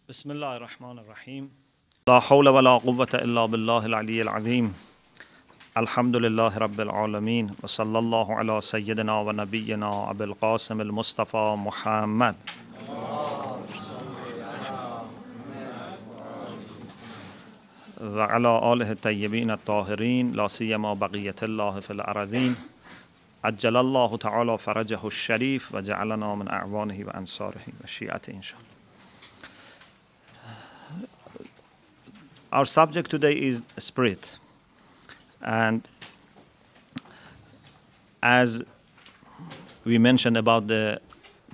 بسم الله الرحمن الرحيم لا حول ولا قوة إلا بالله العلي العظيم الحمد لله رب العالمين وصلى الله على سيدنا ونبينا أبي القاسم المصطفى محمد وعلى آله الطيبين الطاهرين لا سيما بقية الله في الأرضين عجل الله تعالى فرجه الشريف وجعلنا من أعوانه وأنصاره وشيعته إن شاء الله. Our subject today is spirit, and as we mentioned about the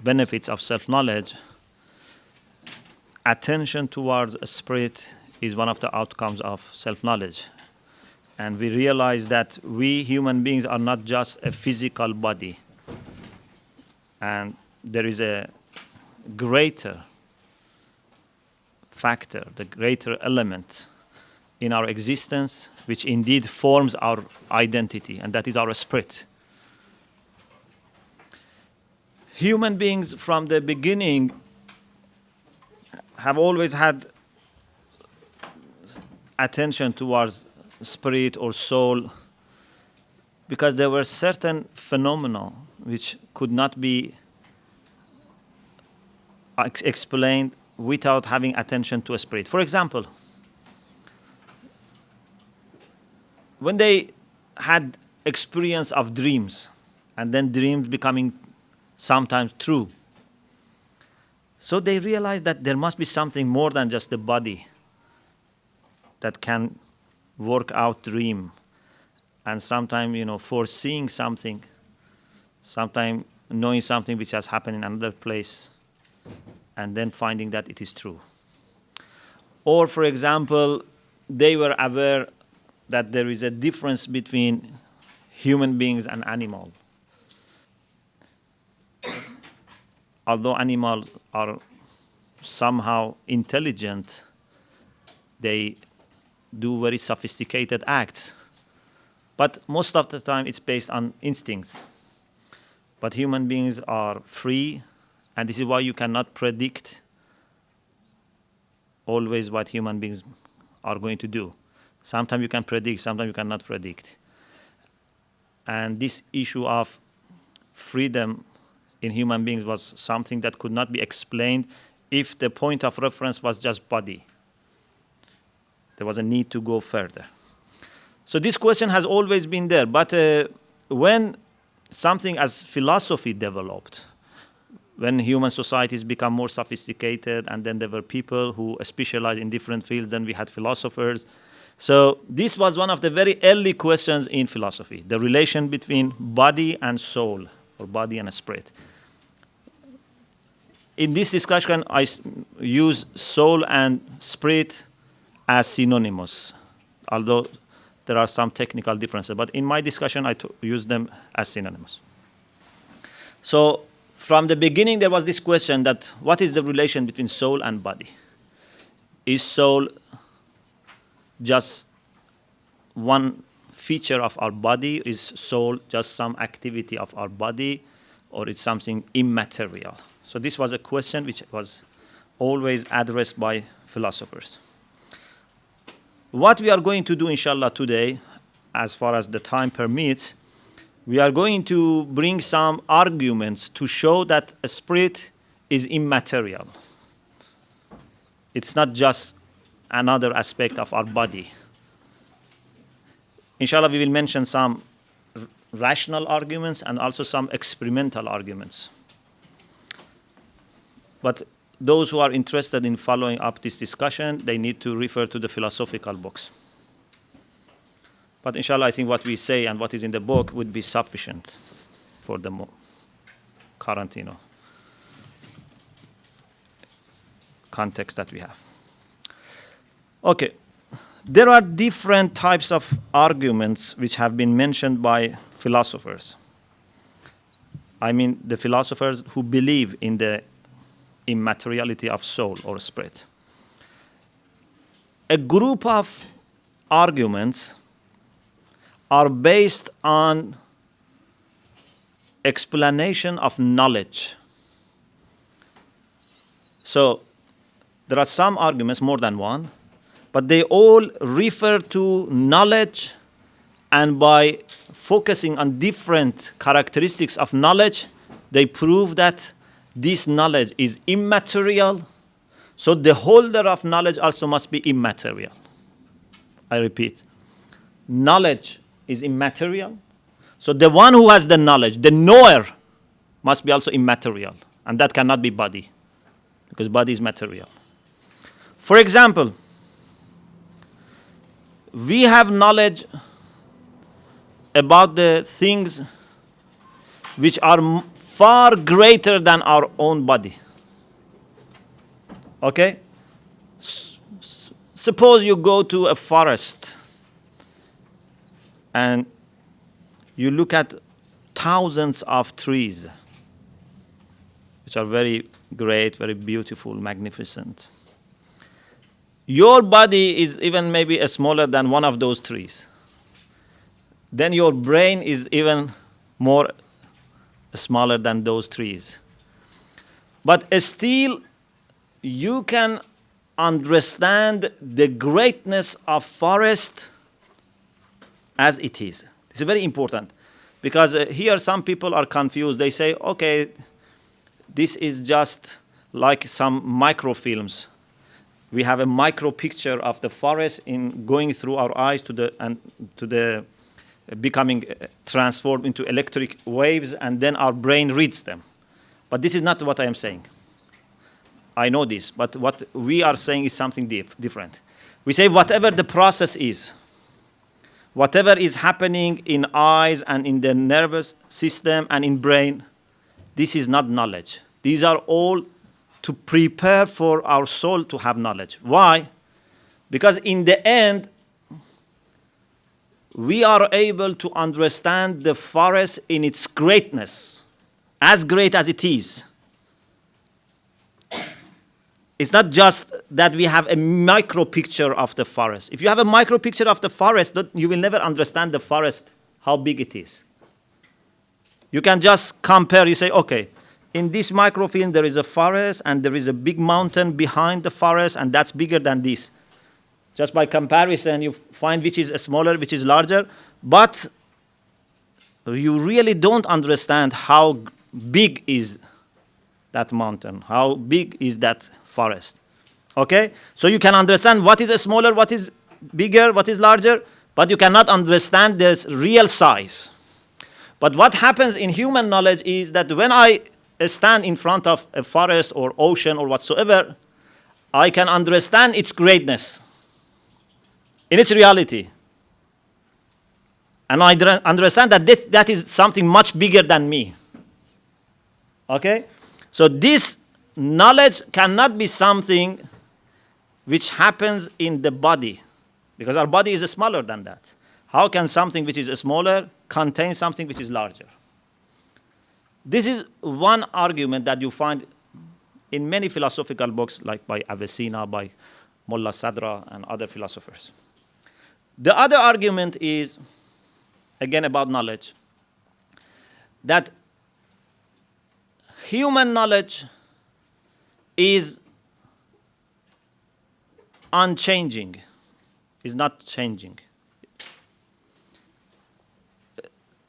benefits of self-knowledge, attention towards spirit is one of the outcomes of self-knowledge. And we realize that we human beings are not just a physical body, and there is a greater factor, the greater element in our existence, which indeed forms our identity, and that is our spirit. Human beings from the beginning have always had attention towards spirit or soul because there were certain phenomena which could not be explained without having attention to a spirit. For example, when they had experience of dreams, and then dreams becoming sometimes true, so they realized that there must be something more than just the body that can work out dream, and sometimes, foreseeing something, sometimes knowing something which has happened in another place, and then finding that it is true. Or, for example, they were aware that there is a difference between human beings and animals. Although animals are somehow intelligent, they do very sophisticated acts. But most of the time it's based on instincts. But human beings are free, and this is why you cannot predict always what human beings are going to do. Sometimes you can predict, sometimes you cannot predict. And this issue of freedom in human beings was something that could not be explained if the point of reference was just body. There was a need to go further. So this question has always been there, but when something as philosophy developed, when human societies become more sophisticated, and then there were people who specialized in different fields, then we had philosophers. So this was one of the very early questions in philosophy, the relation between body and soul, or body and spirit. In this discussion, I use soul and spirit as synonymous, although there are some technical differences. But in my discussion, I use them as synonymous. So from the beginning, there was this question that what is the relation between soul and body? Is soul just one feature of our body? Is soul just some activity of our body? Or it's something immaterial? So this was a question which was always addressed by philosophers. What we are going to do, inshallah, today, as far as the time permits, we are going to bring some arguments to show that a spirit is immaterial. It's not just another aspect of our body. Inshallah, we will mention some rational arguments and also some experimental arguments. But those who are interested in following up this discussion, they need to refer to the philosophical books. But inshallah, I think what we say and what is in the book would be sufficient for the current, context that we have. Okay. There are different types of arguments which have been mentioned by philosophers. I mean, the philosophers who believe in the immateriality of soul or spirit. A group of arguments are based on explanation of knowledge. So There are some arguments, more than one, but they all refer to knowledge, and by focusing on different characteristics of knowledge, they prove that this knowledge is immaterial, so the holder of knowledge also must be immaterial. I repeat, knowledge is immaterial, so the one who has the knowledge, the knower, must be also immaterial, and that cannot be body, because body is material. For example, we have knowledge about the things which are far greater than our own body. Okay? Suppose you go to a forest and you look at thousands of trees, which are very great, very beautiful, magnificent. Your body is even maybe smaller than one of those trees. Then your brain is even more smaller than those trees. But still, you can understand the greatness of forest as it is. It's very important, because here some people are confused. They say, okay, this is just like some microfilms. We have a micro picture of the forest in going through our eyes to the becoming transformed into electric waves, and then our brain reads them. But this is not what I am saying. I know this, but what we are saying is something different. We say whatever the process is, whatever is happening in eyes and in the nervous system and in brain, this is not knowledge. These are all to prepare for our soul to have knowledge. Why? Because in the end, we are able to understand the forest in its greatness, as great as it is. It's not just that we have a micro picture of the forest. If you have a micro picture of the forest, you will never understand the forest, how big it is. You can just compare, you say, okay, in this microfilm there is a forest and there is a big mountain behind the forest, and that's bigger than this. Just by comparison, you find which is smaller, which is larger, but you really don't understand how big is that mountain, how big is that forest. Okay? So you can understand what is smaller, what is bigger, what is larger, but you cannot understand this real size. But what happens in human knowledge is that when I stand in front of a forest or ocean or whatsoever, I can understand its greatness in its reality. And I understand that that is something much bigger than me. Okay? So this knowledge cannot be something which happens in the body, because our body is smaller than that. How can something which is smaller contain something which is larger? This is one argument that you find in many philosophical books, like by Avicenna, by Mullah Sadra, and other philosophers. The other argument is, again, about knowledge, that human knowledge is unchanging, is not changing.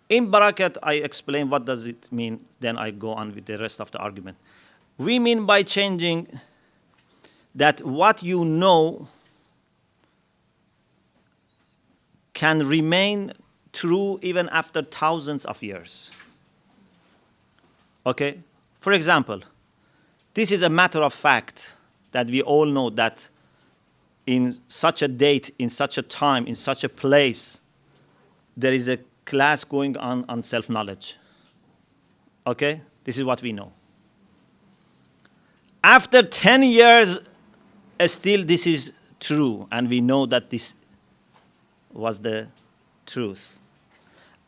In Barakat, I explain what does it mean, then I go on with the rest of the argument. We mean by changing that what you know can remain true even after thousands of years. Okay? For example, this is a matter of fact that we all know that in such a date, in such a time, in such a place, there is a class going on self-knowledge. Okay? This is what we know. After 10 years, still this is true, and we know that this was the truth.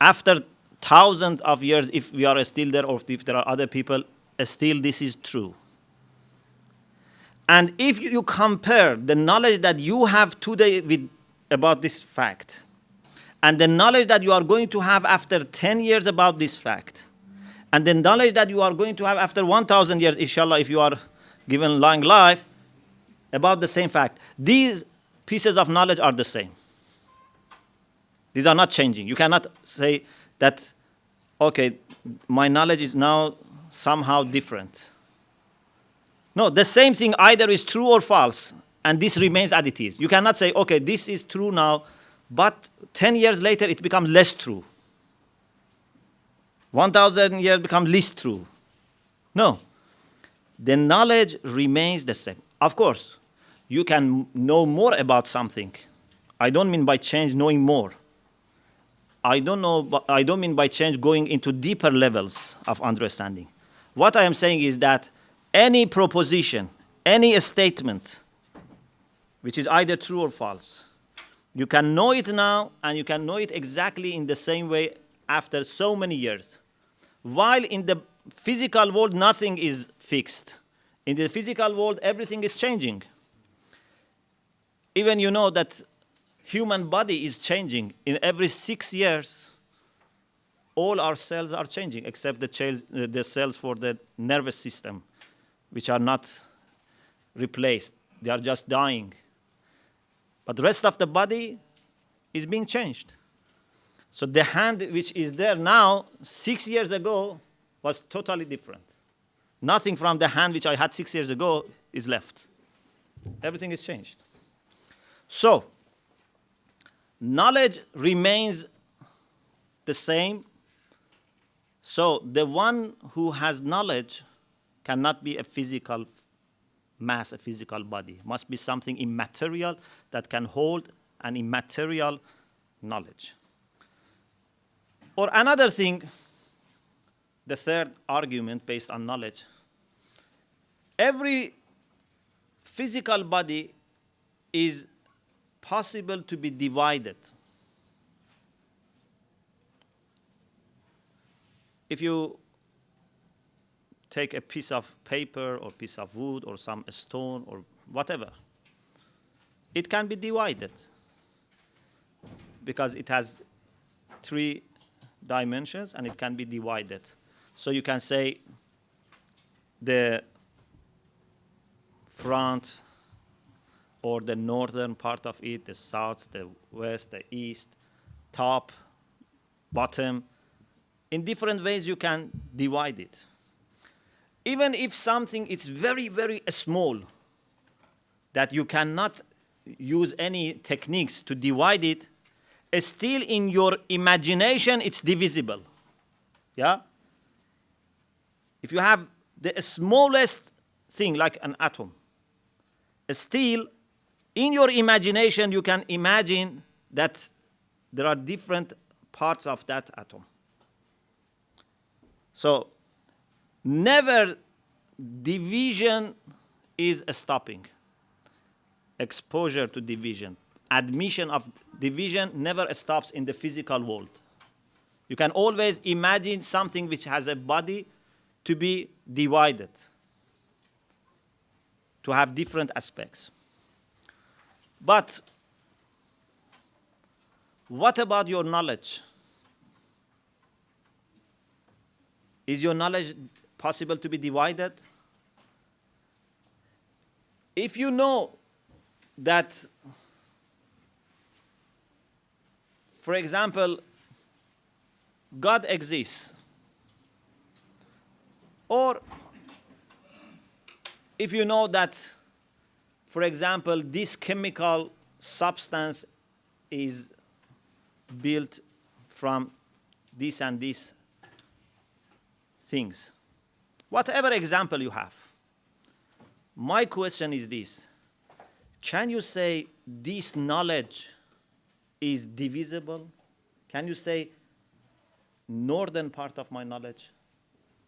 After thousands of years, if we are still there or if there are other people, still this is true. And if you compare the knowledge that you have today about this fact, and the knowledge that you are going to have after 10 years about this fact, and the knowledge that you are going to have after 1,000 years, inshallah, if you are given long life, about the same fact. These pieces of knowledge are the same. These are not changing. You cannot say that, okay, my knowledge is now somehow different. No, the same thing either is true or false, and this remains as it is. You cannot say, okay, this is true now, but 10 years later it becomes less true. 1,000 years become least true. No. The knowledge remains the same. Of course, you can know more about something. I don't mean by change knowing more. I don't mean by change going into deeper levels of understanding. What I am saying is that any proposition, any statement, which is either true or false, you can know it now and you can know it exactly in the same way after so many years. While in the physical world, nothing is fixed. In the physical world, everything is changing. Even you know that human body is changing. In every 6 years, all our cells are changing, except the cells for the nervous system, which are not replaced. They are just dying. But the rest of the body is being changed. So the hand which is there now, 6 years ago, was totally different. Nothing from the hand which I had 6 years ago is left. Everything is changed. So, knowledge remains the same. So the one who has knowledge cannot be a physical mass, a physical body. It must be something immaterial that can hold an immaterial knowledge. Or another thing, the third argument based on knowledge, every physical body is possible to be divided. If you take a piece of paper or piece of wood or some stone or whatever, it can be divided because it has 3 dimensions and it can be divided. So you can say the front or the northern part of it, the south, the west, the east, top, bottom. In different ways you can divide it. Even if something is very, very small, that you cannot use any techniques to divide it, still in your imagination it's divisible. Yeah? If you have the smallest thing like an atom, still in your imagination you can imagine that there are different parts of that atom. So never division is stopping. Exposure to division, admission of division never stops in the physical world. You can always imagine something which has a body to be divided, to have different aspects. But what about your knowledge? Is your knowledge possible to be divided? If you know that, for example, God exists, or if you know that, for example, this chemical substance is built from this and this things, whatever example you have, my question is this: can you say this knowledge is divisible? Can you say northern part of my knowledge,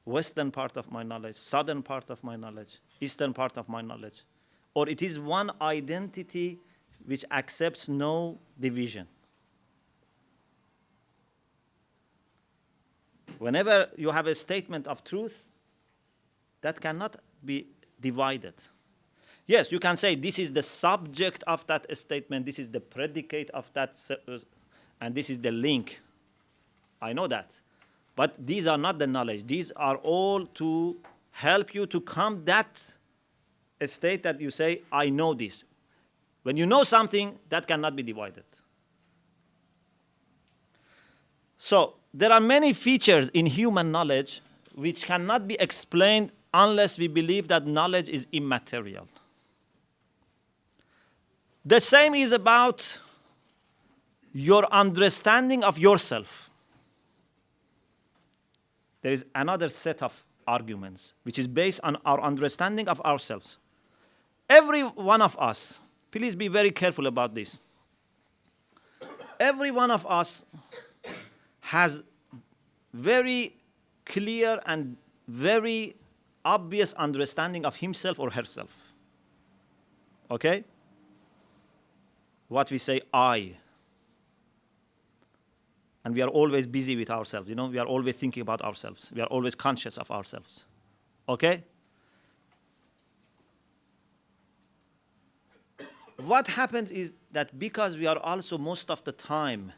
western part of my knowledge, southern part of my knowledge, eastern part of my knowledge? Or it is one identity which accepts no division? Whenever you have a statement of truth, that cannot be divided. Yes, you can say this is the subject of that statement, this is the predicate of that, and this is the link. I know that. But these are not the knowledge. These are all to help you to come that a state that you say, I know this. When you know something, that cannot be divided. So there are many features in human knowledge which cannot be explained unless we believe that knowledge is immaterial. The same is about your understanding of yourself. There is another set of arguments which is based on our understanding of ourselves. Every one of us, please be very careful about this. Every one of us has very clear and very obvious understanding of himself or herself. Okay? What we say, I. And we are always busy with ourselves. You know, we are always thinking about ourselves. We are always conscious of ourselves. Okay? What happens is that because we are also most of the time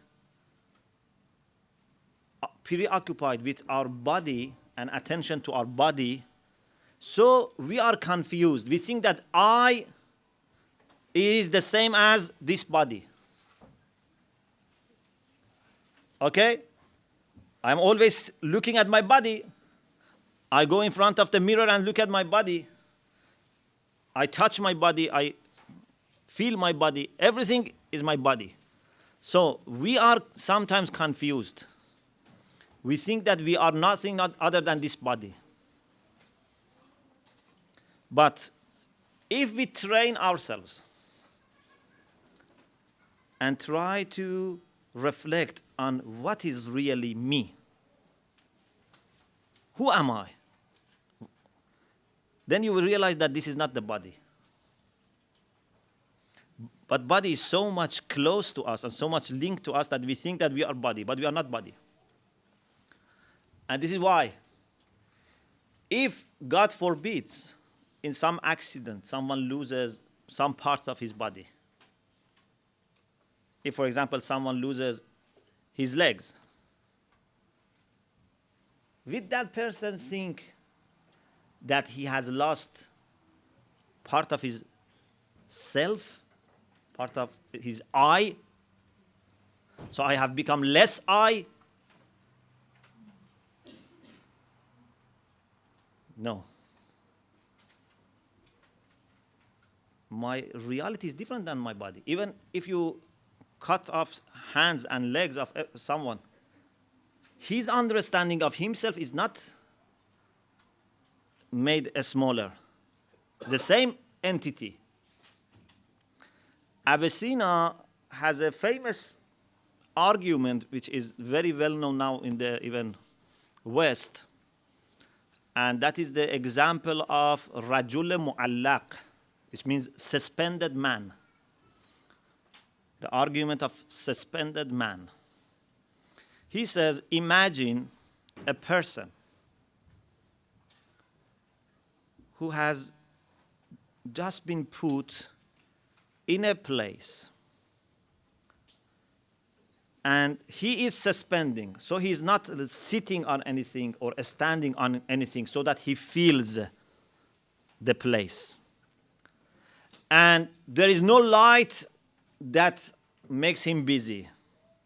preoccupied with our body and attention to our body, so we are confused. We think that I is the same as this body. Okay? I'm always looking at my body. I go in front of the mirror and look at my body. I touch my body. I feel my body. Everything is my body. So we are sometimes confused. We think that we are nothing other than this body. But if we train ourselves and try to reflect on what is really me, who am I? Then you will realize that this is not the body. But body is so much close to us and so much linked to us that we think that we are body, but we are not body. And this is why, if God forbids, in some accident, someone loses some parts of his body. If, for example, someone loses his legs, will that person think that he has lost part of his self, part of his I? So I have become less I? No. My reality is different than my body. Even if you cut off hands and legs of someone, his understanding of himself is not made smaller. The same entity. Avicenna has a famous argument which is very well known now in the even West, and that is the example of Rajul Mu'allaq, which means suspended man. The argument of suspended man. He says, imagine a person who has just been put in a place and he is suspending, so he is not sitting on anything or standing on anything so that he feels the place. And there is no light that makes him busy,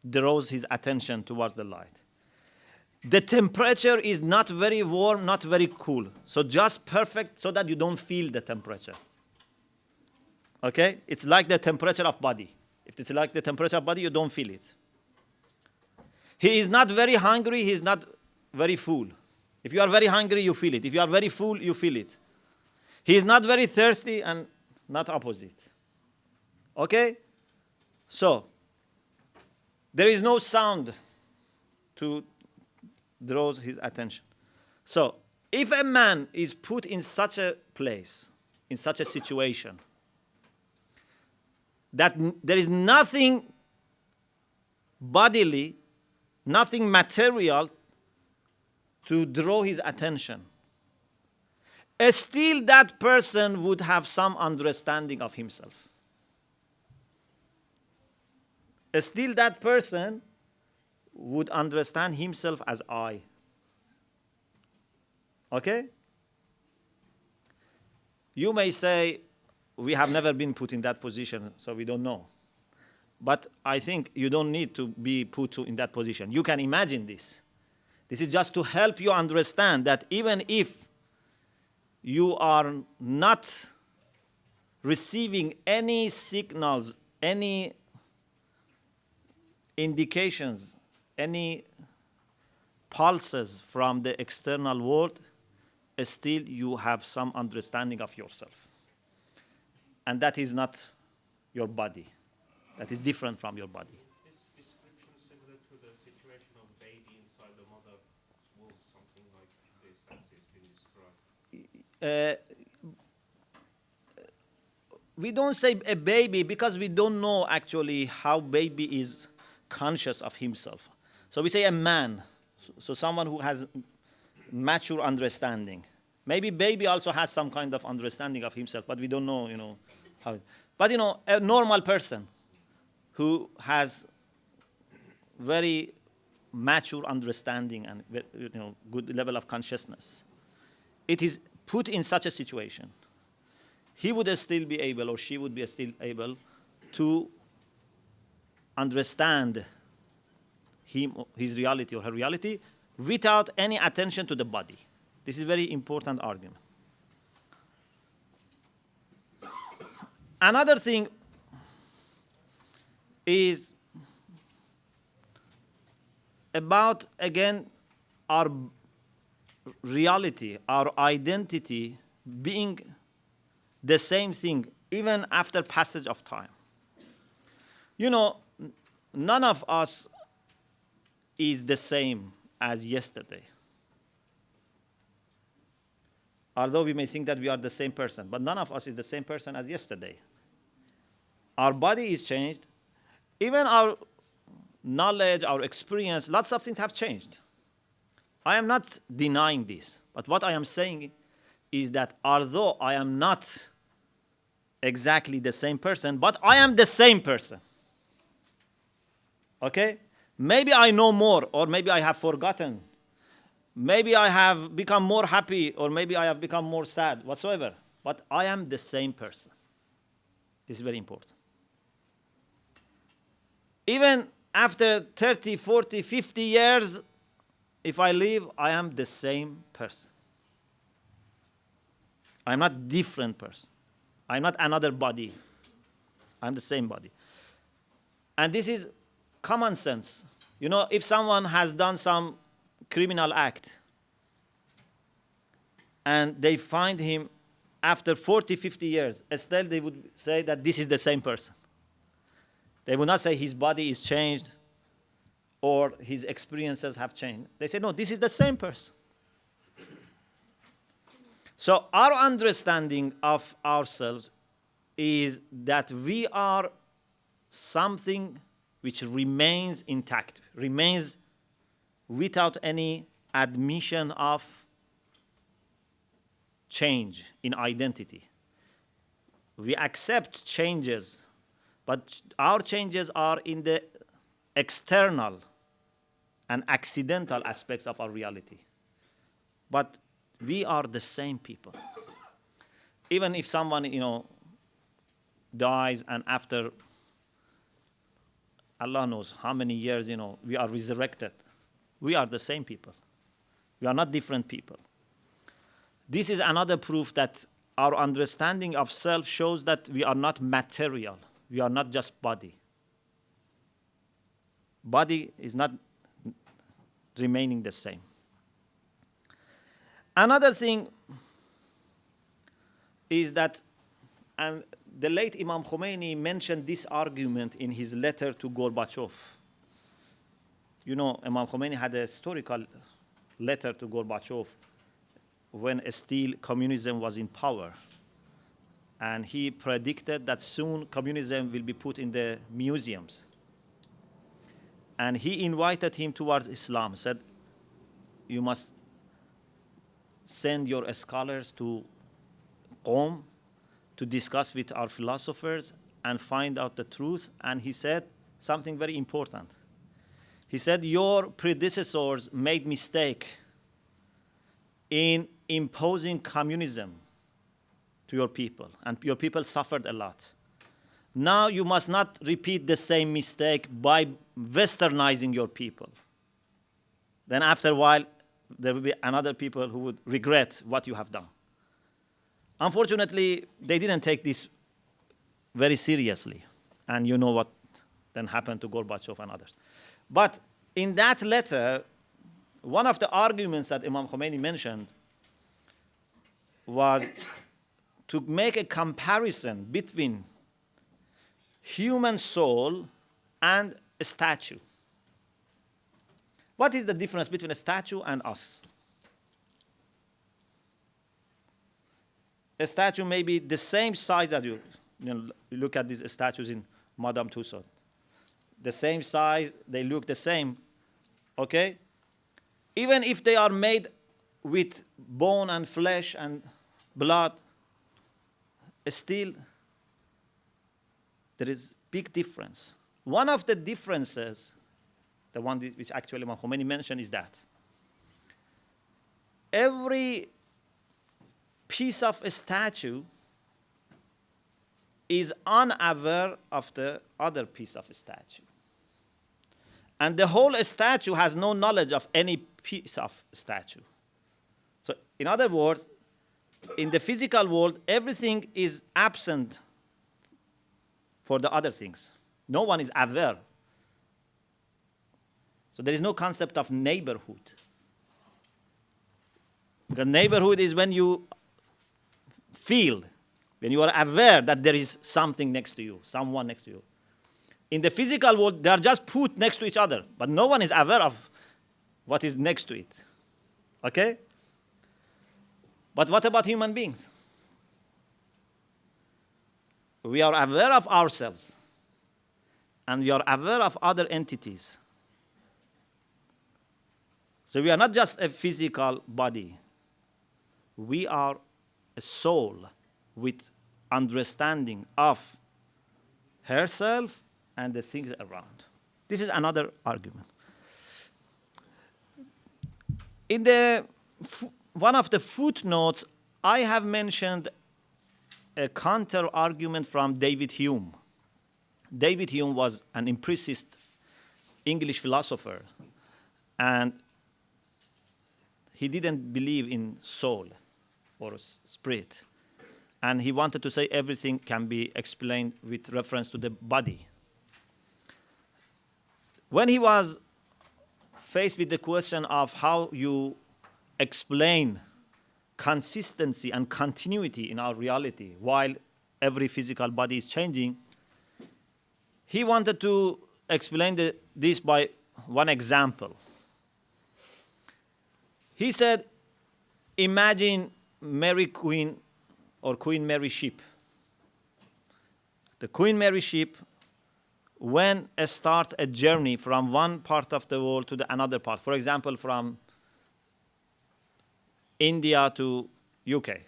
draws his attention towards the light. The temperature is not very warm, not very cool, so just perfect so that you don't feel the temperature. Okay? It's like the temperature of body. If it's like the temperature of body, you don't feel it. He is not very hungry, he is not very full. If you are very hungry, you feel it. If you are very full, you feel it. He is not very thirsty and not opposite. Okay? So, there is no sound to draw his attention. So, if a man is put in such a place, in such a situation, that there is nothing bodily, nothing material to draw his attention, still that person would have some understanding of himself. Still that person would understand himself as I. Okay? You may say, we have never been put in that position, so we don't know. But I think you don't need to be put in that position. You can imagine this. This is just to help you understand that even if you are not receiving any signals, any indications, any pulses from the external world, still you have some understanding of yourself. And that is not your body. That is different from your body. Is description similar to the situation of baby inside the mother's womb, something like this as has been described? We don't say a baby because we don't know actually how baby is conscious of himself. So we say a man, so someone who has mature understanding. Maybe baby also has some kind of understanding of himself, but we don't know, how. But a normal person who has very mature understanding and good level of consciousness, it is put in such a situation, he would still be able, or she would be still able, to understand his reality or her reality without any attention to the body. This is a very important argument. Another thing is about, again, our reality, our identity being the same thing even after passage of time. None of us is the same as yesterday. Although we may think that we are the same person, but none of us is the same person as yesterday. Our body is changed. Even our knowledge, our experience, lots of things have changed. I am not denying this, but what I am saying is that although I am not exactly the same person, but I am the same person. Okay? Maybe I know more, or maybe I have forgotten. Maybe I have become more happy, or maybe I have become more sad, whatsoever. But I am the same person. This is very important. Even after 30, 40, 50 years, if I live, I am the same person. I am not different person. I am not another body. I am the same body. And this is common sense. If someone has done some criminal act and they find him after 40, 50 years, still they would say that this is the same person. They would not say his body is changed or his experiences have changed. They say, no, this is the same person. So our understanding of ourselves is that we are something which remains intact, remains without any admission of change in identity. We accept changes, but our changes are in the external and accidental aspects of our reality. But we are the same people. Even if someone, dies and after Allah knows how many years, we are resurrected, we are the same people. We are not different people. This is another proof that our understanding of self shows that we are not material. We are not just body. Body is not remaining the same. Another thing is that, and the late Imam Khomeini mentioned this argument in his letter to Gorbachev. Imam Khomeini had a historical letter to Gorbachev when still communism was in power. And he predicted that soon communism will be put in the museums. And he invited him towards Islam, said, you must send your scholars to Qom to discuss with our philosophers and find out the truth. And he said something very important. He said, your predecessors made mistake in imposing communism to your people, and your people suffered a lot. Now you must not repeat the same mistake by westernizing your people. Then after a while, there will be another people who would regret what you have done. Unfortunately, they didn't take this very seriously. And you know what then happened to Gorbachev and others. But in that letter, one of the arguments that Imam Khomeini mentioned was to make a comparison between human soul and a statue. What is the difference between a statue and us? A statue may be the same size as you look at these statues in Madame Tussauds. The same size, they look the same, okay? Even if they are made with bone and flesh and blood, still there is big difference. One of the differences, the one which actually Imam Khomeini mentioned, is that every piece of a statue is unaware of the other piece of a statue. And the whole statue has no knowledge of any piece of statue. So in other words, in the physical world, everything is absent for the other things. No one is aware. So there is no concept of neighborhood. Because neighborhood is when you feel, when you are aware that there is something next to you, someone next to you. In the physical world, they are just put next to each other, but no one is aware of what is next to it. Okay? But what about human beings? We are aware of ourselves, and we are aware of other entities. So we are not just a physical body. We are a soul with understanding of herself and the things around. This is another argument. In one of the footnotes, I have mentioned a counter-argument from David Hume. David Hume was an empiricist English philosopher, and he didn't believe in soul or spirit. And he wanted to say everything can be explained with reference to the body. When he was faced with the question of how you explain consistency and continuity in our reality while every physical body is changing, he wanted to explain this by one example. He said, imagine Mary Queen or Queen Mary ship. The Queen Mary ship, when it starts a journey from one part of the world to the another part, for example, from India to UK.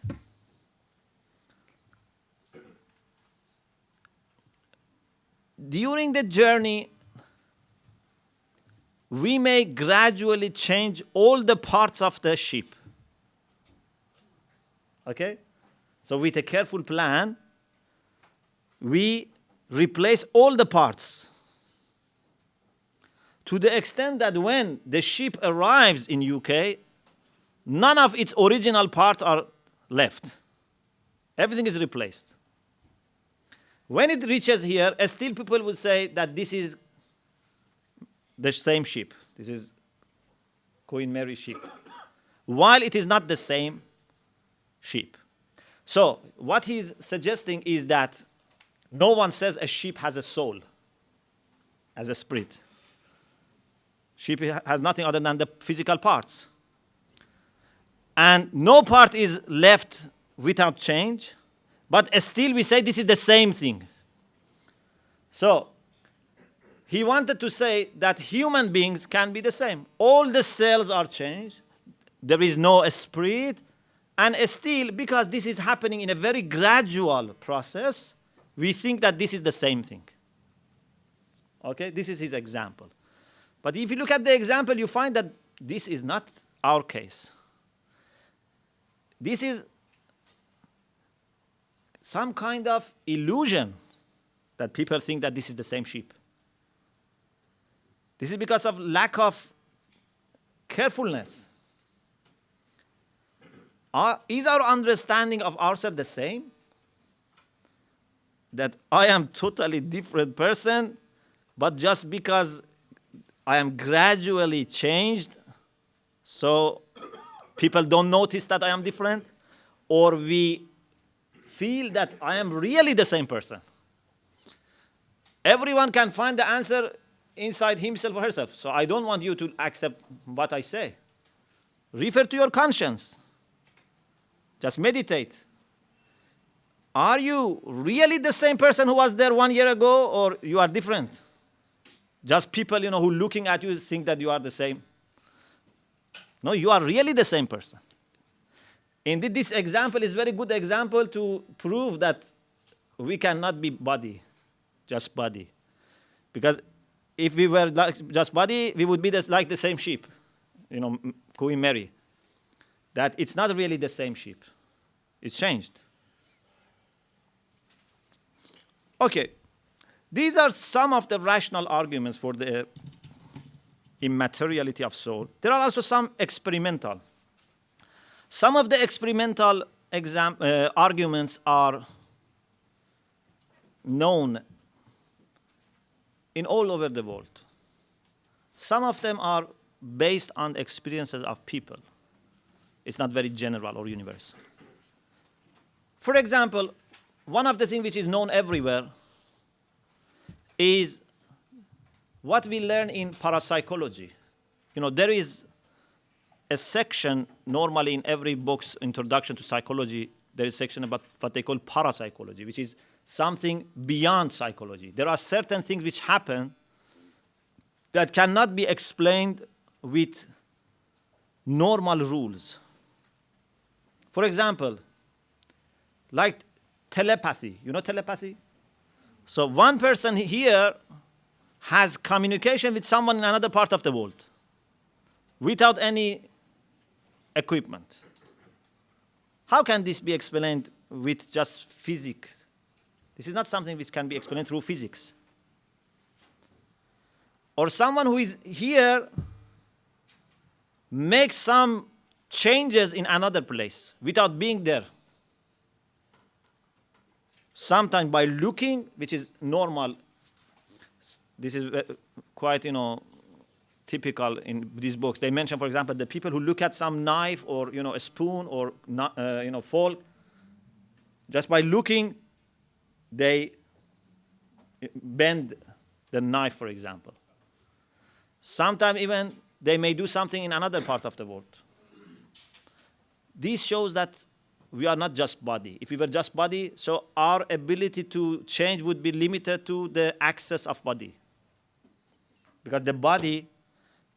During the journey, we may gradually change all the parts of the ship. Okay? So with a careful plan, we replace all the parts to the extent that when the ship arrives in UK, none of its original parts are left. Everything is replaced. When it reaches here, still people will say that this is the same ship. This is Queen Mary ship. While it is not the same ship. So what he's suggesting is that no one says a ship has a soul, as a spirit. Ship has nothing other than the physical parts. And no part is left without change, but still we say this is the same thing. So he wanted to say that human beings can be the same. All the cells are changed. There is no spirit. And still, because this is happening in a very gradual process, we think that this is the same thing. Okay, this is his example. But if you look at the example, you find that this is not our case. This is some kind of illusion that people think that this is the same sheep. This is because of lack of carefulness. Is our understanding of ourselves the same? That I am totally different person, but just because I am gradually changed, so people don't notice that I am different, or we feel that I am really the same person. Everyone can find the answer inside himself or herself. So I don't want you to accept what I say. Refer to your conscience. Just meditate. Are you really the same person who was there 1 year ago, or you are different? Just people, who looking at you think that you are the same. No, you are really the same person. Indeed, this example is a very good example to prove that we cannot be body, just body. Because if we were like just body, we would be like the same sheep, Queen Mary. That it's not really the same sheep. It's changed. Okay, these are some of the rational arguments for the immateriality of soul. There are also some experimental. Some of the experimental arguments are known in all over the world. Some of them are based on experiences of people. It's not very general or universal. For example, one of the things which is known everywhere is what we learn in parapsychology. There is a section normally in every book's introduction to psychology. There is a section about what they call parapsychology, which is something beyond psychology. There are certain things which happen that cannot be explained with normal rules. For example, like telepathy. You know telepathy? So one person here has communication with someone in another part of the world without any equipment. How can this be explained with just physics? This is not something which can be explained through physics. Or someone who is here makes some changes in another place without being there. Sometimes by looking, which is normal. This is quite, typical in these books. They mention, for example, the people who look at some knife or, a spoon or, fork. Just by looking, they bend the knife, for example. Sometimes even they may do something in another part of the world. This shows that we are not just body. If we were just body, so our ability to change would be limited to the access of body. Because the body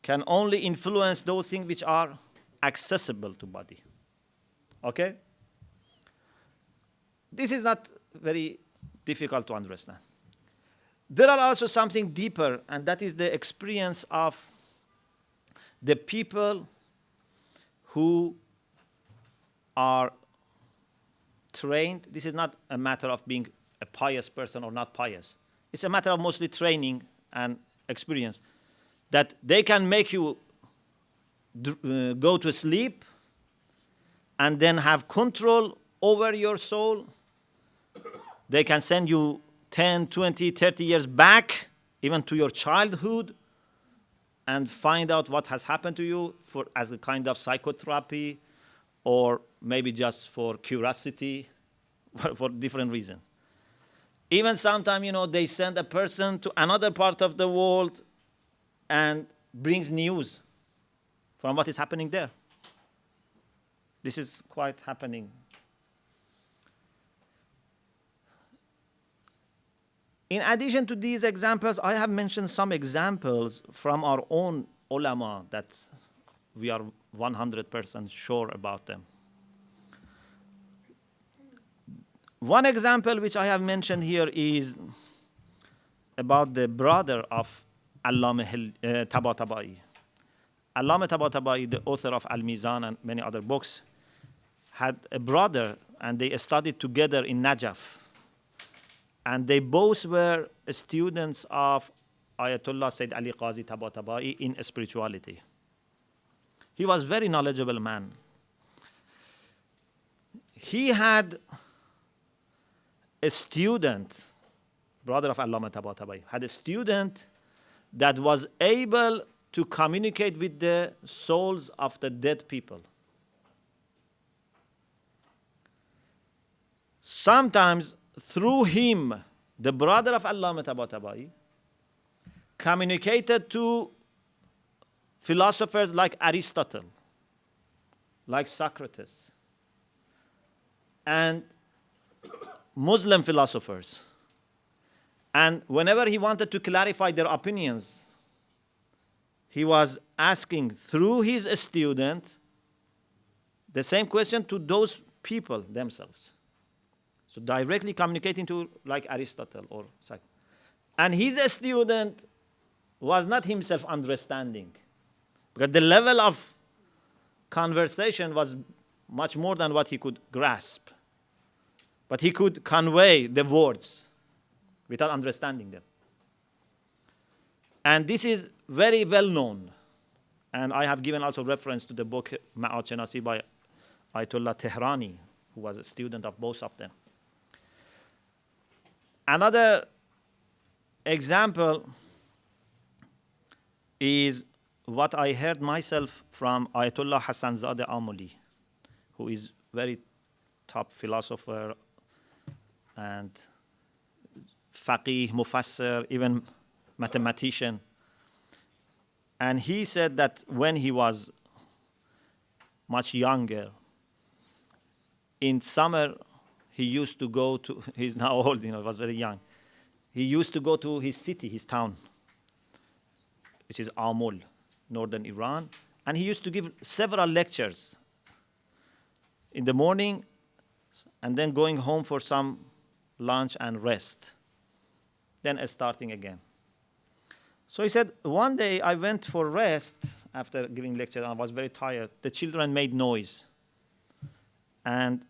can only influence those things which are accessible to body. Okay? This is not very difficult to understand. There are also something deeper, and that is the experience of the people who are trained. This is not a matter of being a pious person or not pious. It's a matter of mostly training and experience. That they can make you go to sleep and then have control over your soul. They can send you 10, 20, 30 years back, even to your childhood, and find out what has happened to you as a kind of psychotherapy, or maybe just for curiosity, for different reasons. Even sometimes, they send a person to another part of the world and brings news from what is happening there. This is quite happening. In addition to these examples, I have mentioned some examples from our own ulama that we are 100% sure about them. One example which I have mentioned here is about the brother of Allama Tabatabai. Allama Tabatabai, the author of Al-Mizan and many other books, had a brother and they studied together in Najaf. And they both were students of Ayatollah Sayyid Ali Qazi Tabatabai in spirituality. He was a very knowledgeable man. He had a student, brother of Allama Tabatabai, had a student that was able to communicate with the souls of the dead people. Sometimes through him, the brother of Allama Tabatabai communicated to philosophers like Aristotle, like Socrates, and Muslim philosophers. And whenever he wanted to clarify their opinions, he was asking through his student the same question to those people themselves. So directly communicating to like Aristotle or Socrates. And his student was not himself understanding, because the level of conversation was much more than what he could grasp. But he could convey the words without understanding them. And this is very well known. And I have given also reference to the book Ma'ad Shanasi by Ayatollah Tehrani, who was a student of both of them. Another example is what I heard myself from Ayatollah Hassanzadeh Amoli, who is very top philosopher and faqih, mufassir, even mathematician. And he said that when he was much younger, in summer, he used to go to, he's now old, he was very young. He used to go to his city, his town, which is Amul, northern Iran. And he used to give several lectures in the morning and then going home for some lunch and rest, then starting again. So he said, one day I went for rest after giving lecture and I was very tired. The children made noise. And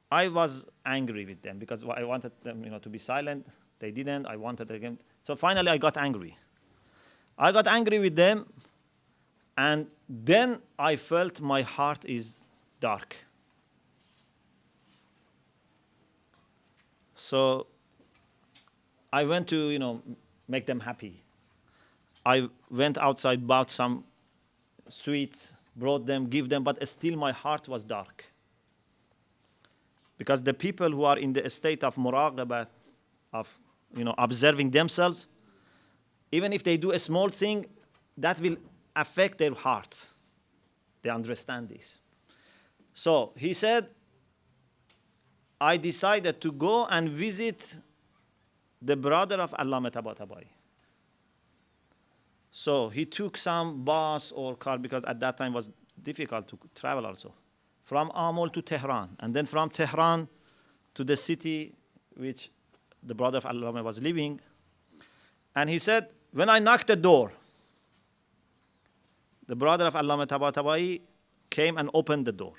I was angry with them because I wanted them to be silent. They didn't. I wanted again. So finally I got angry. I got angry with them, and then I felt my heart is dark. So I went to, make them happy. I went outside, bought some sweets, brought them, give them, but still my heart was dark. Because the people who are in the state of muraqabah, of observing themselves, even if they do a small thing, that will affect their heart. They understand this. So he said, I decided to go and visit the brother of Allama Tabatabai. So he took some bus or car, because at that time it was difficult to travel also, from Amul to Tehran, and then from Tehran to the city which the brother of Allama was living. And he said, when I knocked the door, the brother of Allama Tabatabai came and opened the door.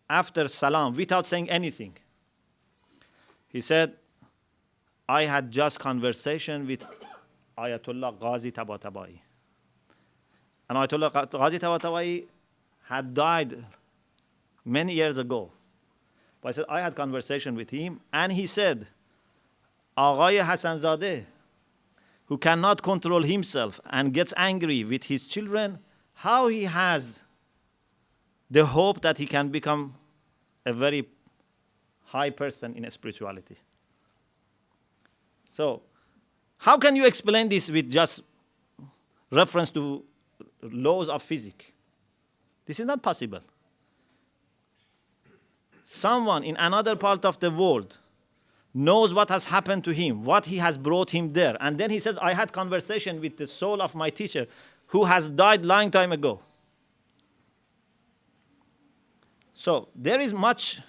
After salam, without saying anything, he said, I had just conversation with Ayatollah Ghazi Tabatabai. And Ayatollah Ghazi Tabatabai had died many years ago. But I said, I had conversation with him, and he said, Aghay Hassanzadeh, who cannot control himself and gets angry with his children, how he has the hope that he can become a very high person in spirituality. So, how can you explain this with just reference to laws of physics? This is not possible. Someone in another part of the world knows what has happened to him, what he has brought him there. And then he says, I had conversation with the soul of my teacher who has died long time ago. So there is much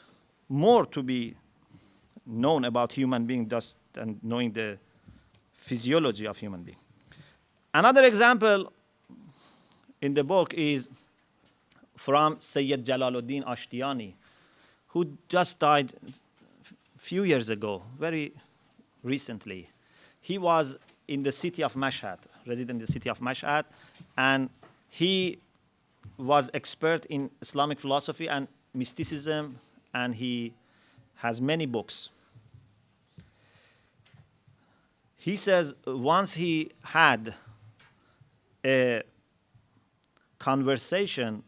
more to be known about human being just than knowing the physiology of human being. Another example in the book is from Sayyid Jalaluddin Ashtiani, who just died a few years ago, very recently. He was in the city of Mashhad, resident in the city of Mashhad, and he was expert in Islamic philosophy and mysticism, and he has many books. He says once he had a conversation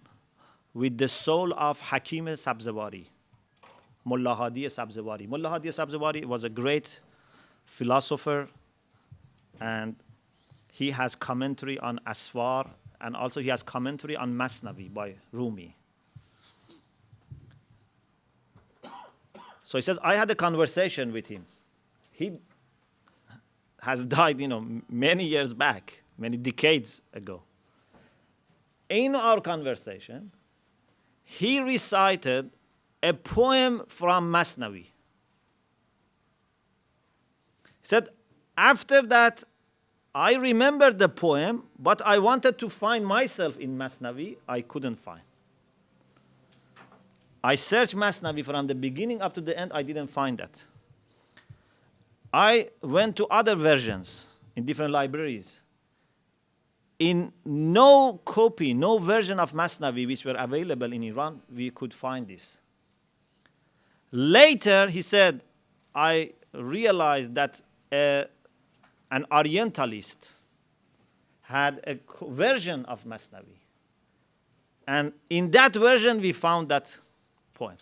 with the soul of Hakim Sabzawari, Mullah Hadi Sabzawari. Mullah Hadi Sabzawari was a great philosopher, and he has commentary on Asfar, and also he has commentary on Masnavi by Rumi. So he says, I had a conversation with him. He has died, many years back, many decades ago. In our conversation, he recited a poem from Masnavi. He said, after that, I remembered the poem, but I wanted to find myself in Masnavi. I couldn't find. I searched Masnavi from the beginning up to the end. I didn't find that. I went to other versions in different libraries. In no copy, no version of Masnavi which were available in Iran, we could find this. Later, he said, I realized that an Orientalist had a version of Masnavi. And in that version, we found that poem.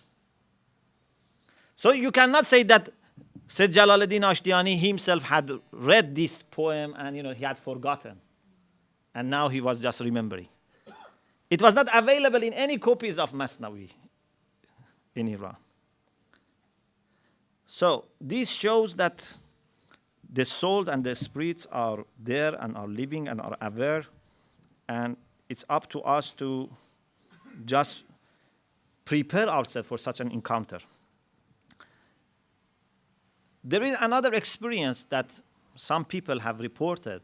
So you cannot say that Sayyid Jalaluddin Ashtiani himself had read this poem and he had forgotten. And now he was just remembering. It was not available in any copies of Masnavi in Iran. So this shows that the soul and the spirits are there and are living and are aware, and it's up to us to just prepare ourselves for such an encounter. There is another experience that some people have reported.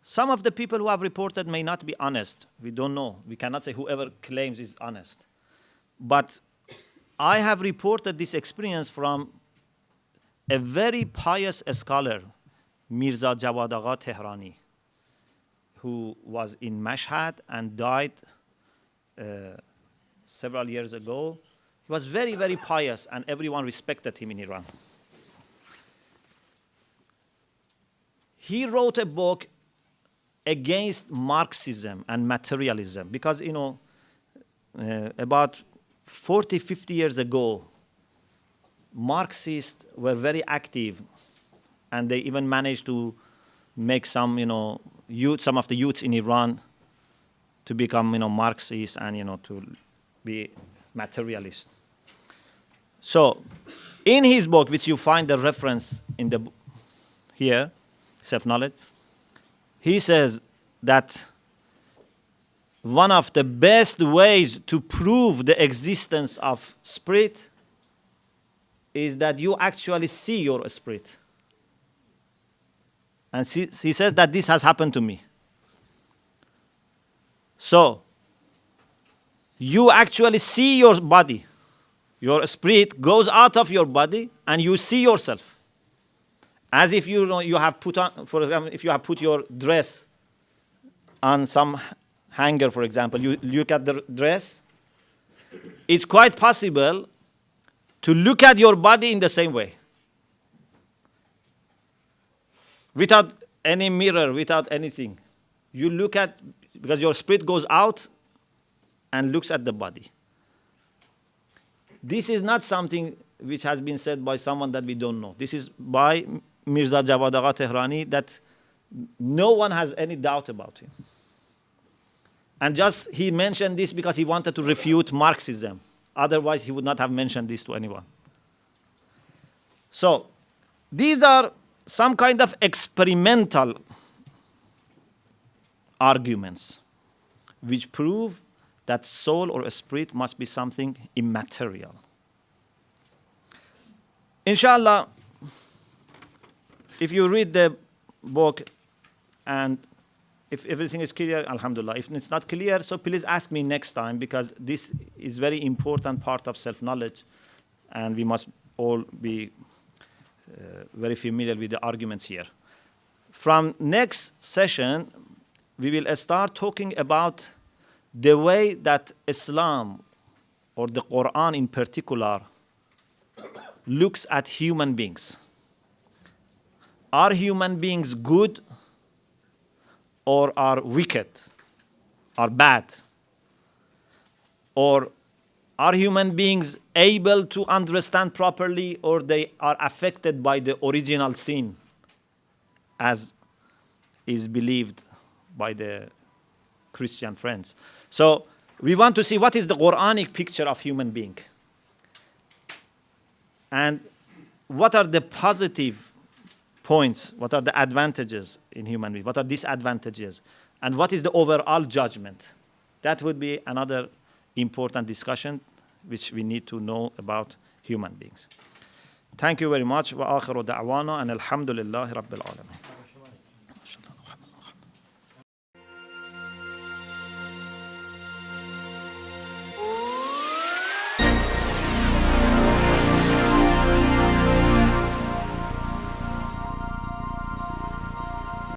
Some of the people who have reported may not be honest. We don't know. We cannot say whoever claims is honest. But I have reported this experience from a very pious scholar, Mirza Jawad Agha Tehrani, who was in Mashhad and died several years ago. He was very, very pious, and everyone respected him in Iran. He wrote a book against Marxism and materialism because, about 40, 50 years ago, Marxists were very active, and they even managed to make some, some of the youths in Iran to become, Marxists and, to be materialist. So, in his book, which you find the reference in the here, Self-Knowledge, he says that one of the best ways to prove the existence of spirit is that you actually see your spirit. And he says that this has happened to me. So, you actually see your body. Your spirit goes out of your body and you see yourself. As if you have put on, for example, if you have put your dress on some hanger, for example, you look at the dress, it's quite possible to look at your body in the same way. Without any mirror, without anything. You look at, because your spirit goes out and looks at the body. This is not something which has been said by someone that we don't know. This is by Mirza Jawad Agha Tehrani that no one has any doubt about him. And just he mentioned this because he wanted to refute Marxism. Otherwise, he would not have mentioned this to anyone. So, these are some kind of experimental arguments which prove that soul or a spirit must be something immaterial. Inshallah, if you read the book and If everything is clear, alhamdulillah. If it's not clear, so please ask me next time, because this is very important part of self-knowledge, and we must all be very familiar with the arguments here. From next session, we will start talking about the way that Islam, or the Quran in particular, looks at human beings. Are human beings good, or are wicked, are bad? Or are human beings able to understand properly, or they are affected by the original sin, as is believed by the Christian friends? So we want to see what is the Quranic picture of human being, and what are the positive points, what are the advantages in human beings, what are disadvantages, and what is the overall judgment. That would be another important discussion which we need to know about human beings. Thank you very much. Wa akhiru da'wana and alhamdulillahi rabbil alamin.